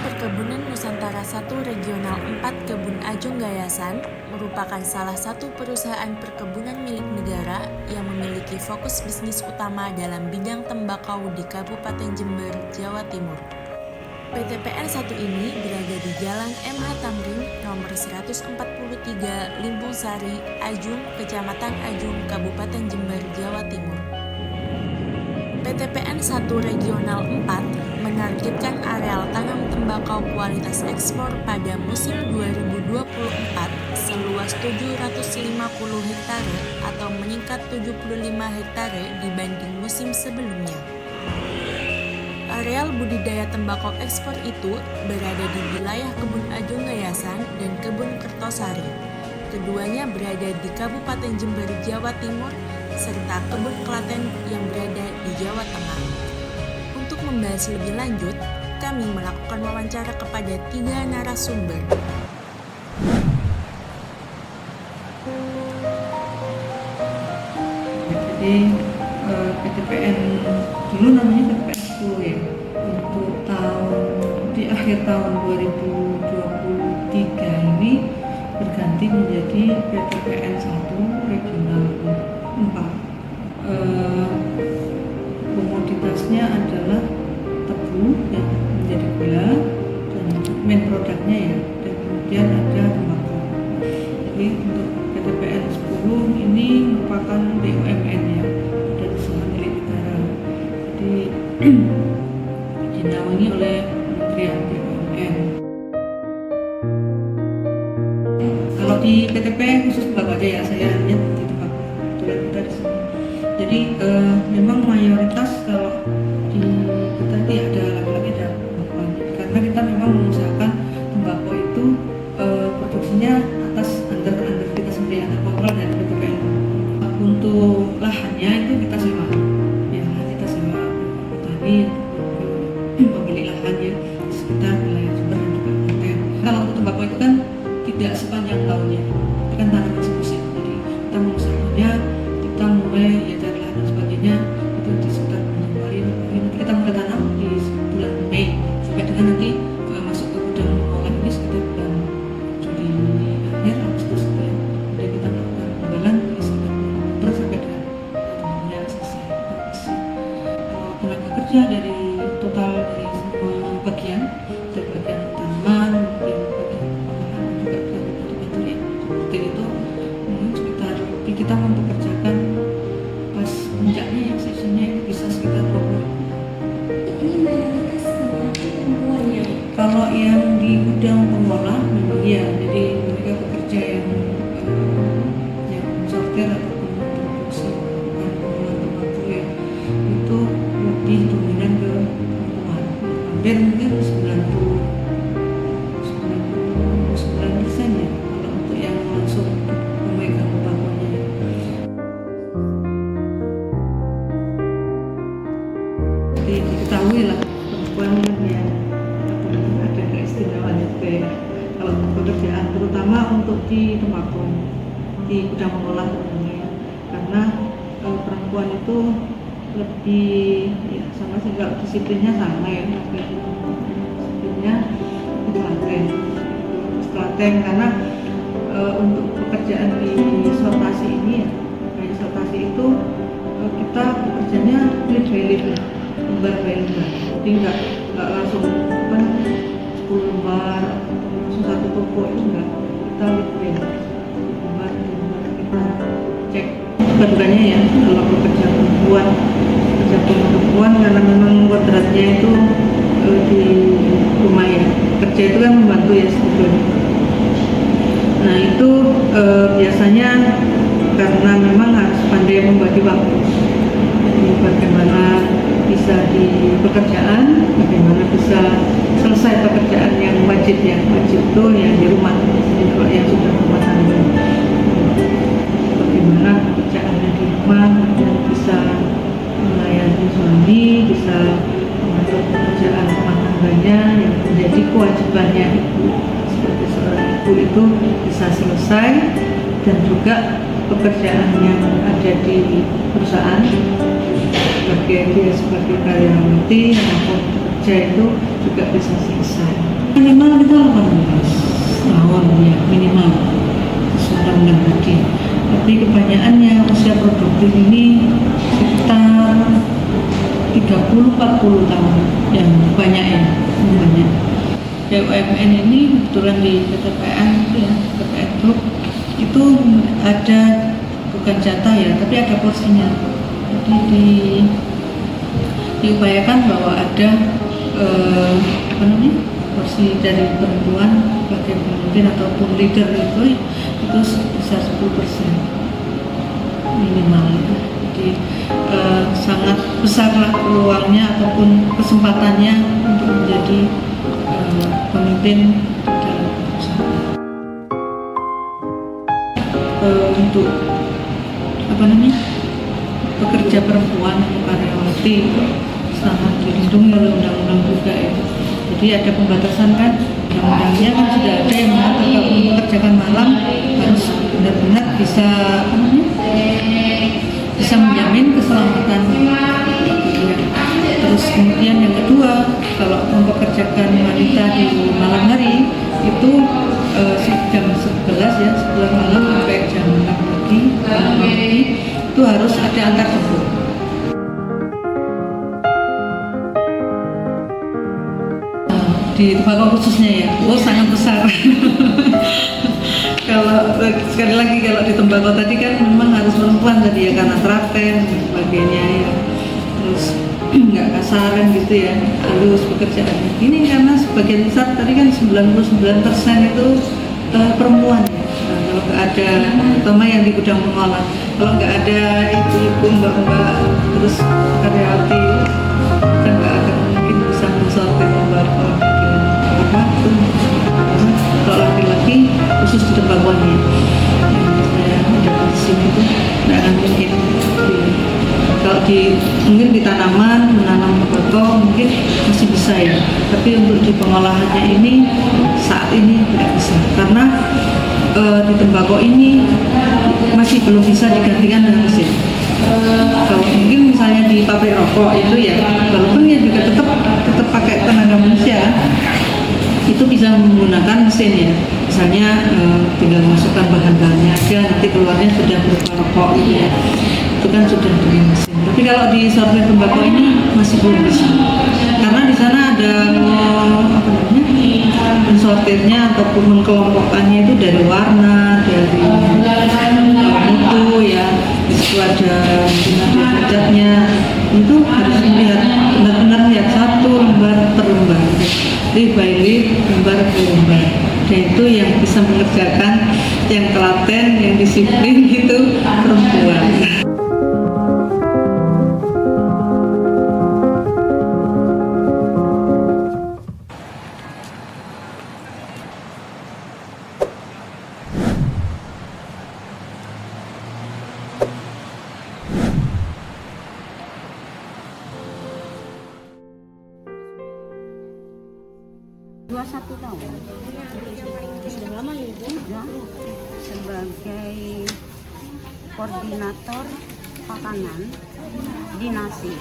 Perkebunan Nusantara 1 Regional 4 Kebun Ajung Gayasan merupakan salah satu perusahaan perkebunan milik negara yang memiliki fokus bisnis utama dalam bidang tembakau di Kabupaten Jember, Jawa Timur. PTPN 1 ini berada di Jalan MH Tamrin nomor 143 Limpung Sari, Ajung, Kecamatan Ajung, Kabupaten Jember, Jawa Timur. PTPN 1 Regional 4 menargetkan areal tanam tembakau kualitas ekspor pada musim 2024 seluas 750 hektare atau meningkat 75 hektare dibanding musim sebelumnya. Areal budidaya tembakau ekspor itu berada di wilayah Kebun Ajung Gayasan dan Kebun Kertosari. Keduanya berada di Kabupaten Jember, Jawa Timur, serta Kebun Klaten yang berada di Jawa Tengah. Untuk membahas lebih lanjut, kami melakukan wawancara kepada 3 narasumber. Jadi PTPN dulu namanya PTPN 10 ya. Untuk di akhir tahun 2023 ini berganti menjadi PTPN 1 Regional 4. Komoditasnya adalah tebu yang menjadi gula dan main produknya ya, dan kemudian ada tembakau. Jadi untuk PTPN 10 ini merupakan BUMN ya, dan usaha milik negara. Jadi dinaungi oleh Kementerian BUMN. Kalau di PTPN khusus tembakau aja ya, saya lihat di tembakau kebetulan kita di sini. Jadi memang mayoritas kalau di kita ini ada laki-laki dan perempuan, karena kita memang mengusahakan tembakau itu produksinya atas under kita sendiri, under kontrol dari PTPN. Untuk lahannya itu kita sewa, ya kita sewa petani, pemilik lahannya di sekitar wilayah Jember dan juga Klaten. Kalau untuk tembakau itu kan tidak sepanjang tahunnya, itu kan tanaman semusim. Jadi kita mengusahakannya, kita mulai ya dari lahan dan sebagainya itu di sekitar bulan Januari. Nanti kita mulai tanam di bulan Mei sampai dengan nanti masuk ke gudang olah ini sekitar bulan Juli akhir Agustus ya. Kemudian kita melakukan penggalan di sekitar bulan Oktober sampai dengan tanamnya selesai. Kalau tenaga kerja dari total dari semua bagian, dari bagian tanaman, kemudian bagian pengolahan dan juga dari bantu ya seperti itu, sekitar kita mempekerjakan pas puncaknya yang seasonnya itu bisa sekitar 20. Ini mayoritas laki-laki perempuan ya? Kalau yang di gudang pengolah memang iya, jadi mereka bekerja yang sortir ataupun produksi bahan pengolah tembakau ya, itu lebih dominan ke perempuan. Hampir mungkin 99% ya kalau untuk yang langsung memegang tembakaunya. Jadi diketahui lah perempuan kan ya ada keistimewaannya juga ya kalau untuk pekerjaan, terutama untuk di tembakau, di gudang pengolah terutama ya, karena perempuan itu lebih ya sama sih, kalau disiplinnya sama ya, disiplinnya itu Klaten karena untuk pekerjaan di sortasi ini ya, kayak sortasi itu kita bekerjanya lead by lead ya, lembar by lembar, jadi nggak langsung 10 lembar atau langsung satu toko, itu enggak, kita lead by lembar kita cek keduganya ya. Kalau pekerja perempuan karena memang kodratnya itu di rumah ya, kerja itu kan membantu ya sebetulnya. Nah itu biasanya karena memang harus pandai membagi waktu. Jadi bagaimana bisa di pekerjaan, bagaimana bisa selesai pekerjaan yang wajib ya, wajib itu yang di rumah. Jadi kalau yang sudah rumah tangga, bagaimana pekerjaannya di rumah, dan bisa melayani suami, bisa mengatur pekerjaan rumah tangganya yang menjadi kewajibannya ibu sebagai seorang ibu itu bisa selesai, dan juga pekerjaan yang ada di perusahaan sebagai dia sebagai karyawati maupun pekerja itu juga bisa selesai. minimal kita 18 tahun ya minimal undang-undang tadi. Tapi kebanyakannya usia produktif ini sekitar 30-40 tahun yang banyak ya, banyak. BUMN ini kebetulan di PTPN itu ya, PTPN Group itu ada bukan jatah ya, tapi ada porsinya. Jadi diupayakan bahwa ada porsi dari perempuan sebagai pemimpin ataupun leader itu sebesar 10% minimal. Jadi sangat besarlah peluangnya ataupun kesempatannya untuk menjadi pemimpin dalam perusahaan. Untuk pekerja perempuan atau karyawati sangat dilindungi oleh undang-undang juga ya. Jadi ada pembatasan kan, undang-undangnya kan sudah ada yang mengatur kalau mengerjakan malam harus benar-benar bisa menjamin keselamatan. Terus kemudian yang kedua, kalau mempekerjakan wanita di malam hari itu jam 11 ya, 11 malam sampai jam 6 pagi itu harus ada antar jemput. Di tembakau khususnya ya, sangat besar. Kalau sekali lagi kalau di tembakau tadi kan memang harus perempuan tadi ya, karena teraten dan sebagainya ya. Terus nggak kasaran gitu ya, halus pekerjaan. Ini karena sebagian besar tadi kan 99% itu perempuan ya. Nah, kalau nggak ada, terutama yang di gudang pengolah, kalau nggak ada ibu-ibu, mbak-mbak, terus karyawati, kan nggak akan mungkin bisa mensortir tembakau. Kalau laki-laki khusus di tembakaunya, saya ada di sini tuh nggak akan mungkin. Kalau mungkin di tanaman, menanam tembakau mungkin masih bisa ya, tapi untuk di pengolahannya ini saat ini tidak bisa karena di tembakau ini masih belum bisa digantikan dengan mesin. Kalau mungkin misalnya di pabrik rokok itu ya, walaupun ya juga tetap pakai tenaga manusia, itu bisa menggunakan mesin ya. Misalnya tinggal masukkan bahan-bahannya aja, nanti keluarnya sudah berupa rokok gitu ya. Itu kan sudah dari mesin. Tapi kalau di sortir tembakau ini masih belum bisa, karena di sana ada mensortirnya ataupun mengkelompokkannya itu dari warna, dari mutu ya. Di situ ada catnya. Itu harus dilihat benar-benar lihat satu lembar per lembar, leaf by leaf, lembar per lembar. Dan itu yang bisa mengerjakan, yang telaten, yang disiplin itu perempuan. Satu tahun. Sudah lama ya, Bu? Ya, sebagai koordinator pakanan dinasi.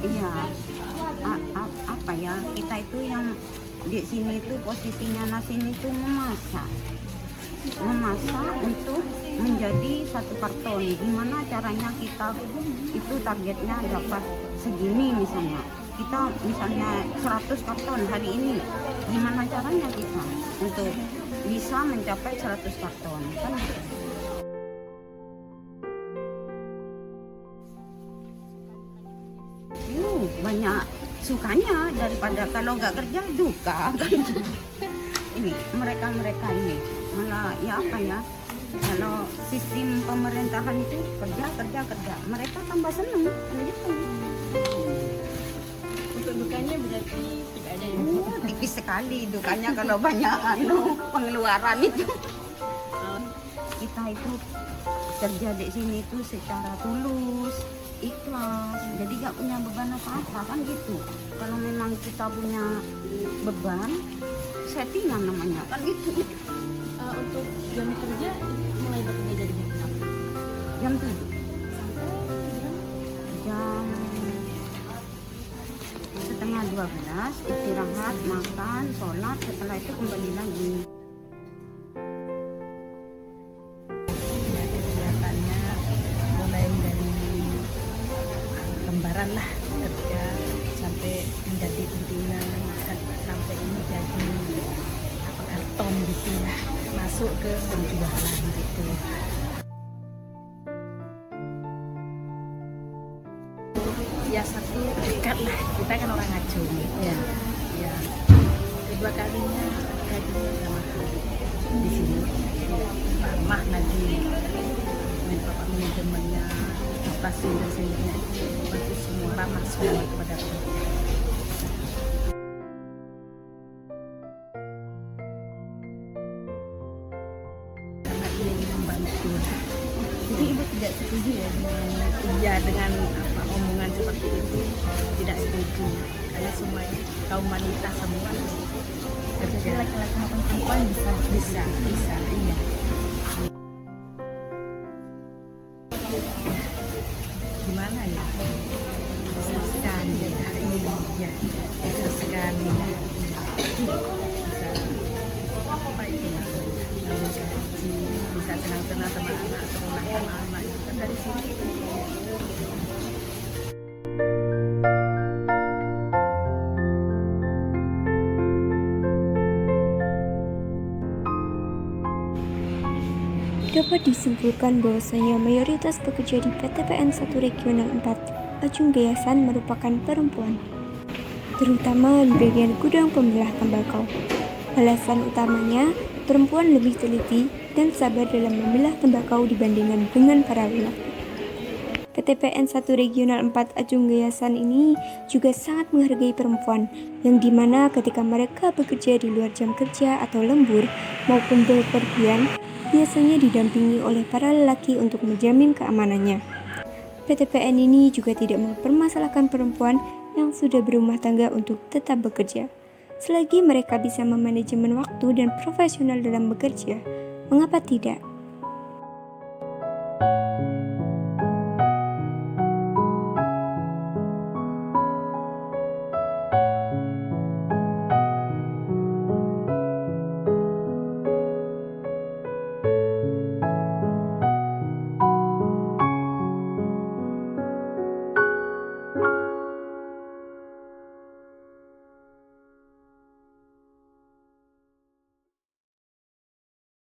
Iya, apa ya, kita itu yang di sini itu posisinya nasi itu memasak untuk menjadi satu karton. Gimana caranya kita itu targetnya dapat segini, misalnya kita 100 karton hari ini, gimana caranya kita untuk bisa mencapai 100 karton kan? Banyak sukanya daripada kalau nggak kerja duka kan. Ini mereka ini malah ya apa ya, kalau sistem pemerintahan itu kerja mereka tambah seneng gitu. Untuk dukanya berarti tidak ada ya? Tipis sekali dukanya kalau banyak pengeluaran itu. Kita itu kerja di sini itu secara tulus, ikhlas, jadi gak punya beban apa-apa kan gitu. Kalau memang kita punya beban, settingan namanya kan gitu. Untuk jam kerja mulai bekerja dari jam berapa? Jam 7 Sampai jam setengah 12 istirahat, makan, sholat, setelah itu kembali lagi. Kegiatannya mulai dari lembaran lah, kerja sampai menjadi pimpinan sampai menjadi karton gitu lah, masuk ke penjualan gitu. Ya satu dekat lah, kita kan orang Ngajum ya. Ya. Kedua kalinya gajinya sama di sini. Ramah lagi, bapak manajemennya, pasti dan sendirinya pasti semua ramah semua kepada pekerja. Sangat ingin membantu. Jadi ibu tidak setuju ya dengan omongan seperti itu, tidak setuju karena semuanya kaum wanita semua kerja. Laki-laki maupun perempuan bisa iya. Gimana ya, bisa sekali ya, bisa sekali bisa apa itu bisa senang-senang sama anak, sekolah sama anak itu kan dari sini. Dapat disimpulkan bahwasanya mayoritas pekerja di PTPN 1 Regional 4 Ajung Gayasan merupakan perempuan, terutama di bagian gudang pemilah tembakau. Alasan utamanya, perempuan lebih teliti dan sabar dalam memilah tembakau dibandingkan dengan para lelaki. PTPN 1 Regional 4 Ajung Gayasan ini juga sangat menghargai perempuan, yang dimana ketika mereka bekerja di luar jam kerja atau lembur maupun bepergian, biasanya didampingi oleh para lelaki untuk menjamin keamanannya. PTPN ini juga tidak mempermasalahkan perempuan yang sudah berumah tangga untuk tetap bekerja. Selagi mereka bisa memanajemen waktu dan profesional dalam bekerja, mengapa tidak?